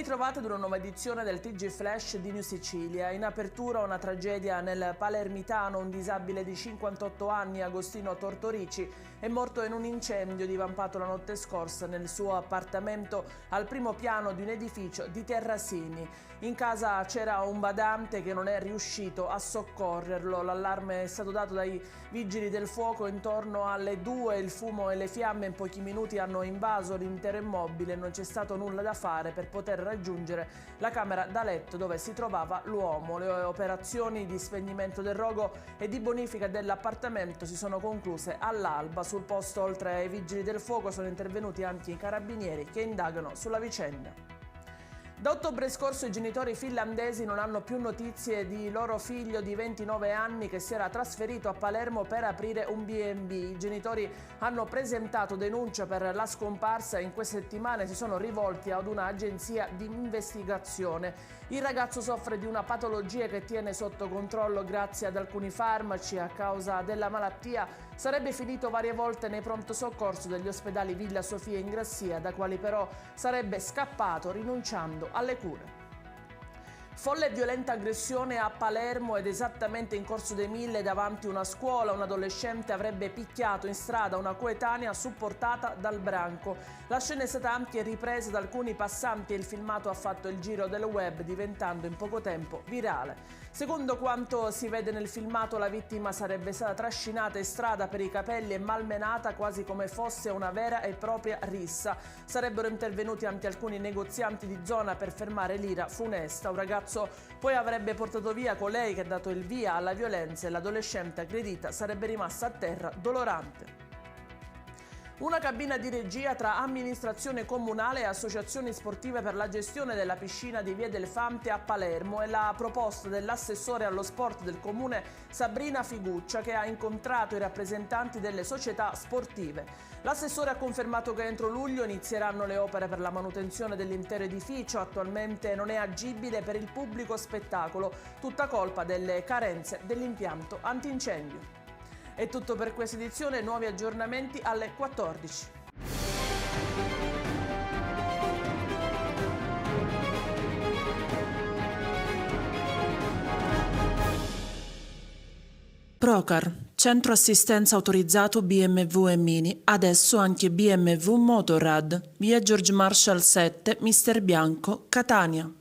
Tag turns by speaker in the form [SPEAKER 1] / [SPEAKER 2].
[SPEAKER 1] ritrovate ad una nuova edizione del TG Flash di New Sicilia. In apertura una tragedia nel Palermitano, un disabile di 58 anni, Agostino Tortorici, è morto in un incendio divampato la notte scorsa nel suo appartamento al primo piano di un edificio di Terrasini. In casa c'era un badante che non è riuscito a soccorrerlo. L'allarme è stato dato dai vigili del fuoco intorno alle 2. Il fumo e le fiamme in pochi minuti hanno invaso l'intero immobile e non c'è stato nulla da fare per poter raggiungere la camera da letto dove si trovava l'uomo. Le operazioni di spegnimento del rogo e di bonifica dell'appartamento si sono concluse all'alba. Sul posto, oltre ai vigili del fuoco, sono intervenuti anche i carabinieri che indagano sulla vicenda. Da ottobre scorso i genitori finlandesi non hanno più notizie di loro figlio di 29 anni che si era trasferito a Palermo per aprire un B&B. I genitori hanno presentato denuncia per la scomparsa e in queste settimane si sono rivolti ad un'agenzia di investigazione. Il ragazzo soffre di una patologia che tiene sotto controllo grazie ad alcuni farmaci. A causa della malattia sarebbe finito varie volte nei pronto soccorso degli ospedali Villa Sofia in Grassia, da quali però sarebbe scappato rinunciando alle cure. Folle e violenta aggressione a Palermo ed esattamente in Corso dei Mille davanti a una scuola. Un adolescente avrebbe picchiato in strada una coetanea supportata dal branco. La scena è stata anche ripresa da alcuni passanti e il filmato ha fatto il giro del web, diventando in poco tempo virale. Secondo quanto si vede nel filmato, la vittima sarebbe stata trascinata in strada per i capelli e malmenata quasi come fosse una vera e propria rissa. Sarebbero intervenuti anche alcuni negozianti di zona per fermare l'ira funesta. Un ragazzo poi avrebbe portato via colei che ha dato il via alla violenza e l'adolescente aggredita sarebbe rimasta a terra dolorante. Una cabina di regia tra amministrazione comunale e associazioni sportive per la gestione della piscina di Via del Fante a Palermo è la proposta dell'assessore allo sport del comune Sabrina Figuccia, che ha incontrato i rappresentanti delle società sportive. L'assessore ha confermato che entro luglio inizieranno le opere per la manutenzione dell'intero edificio. Attualmente non è agibile per il pubblico spettacolo, tutta colpa delle carenze dell'impianto antincendio. È tutto per questa edizione, nuovi aggiornamenti alle 14.
[SPEAKER 2] Procar, centro assistenza autorizzato BMW e Mini, adesso anche BMW Motorrad, via George Marshall 7, Mister Bianco, Catania.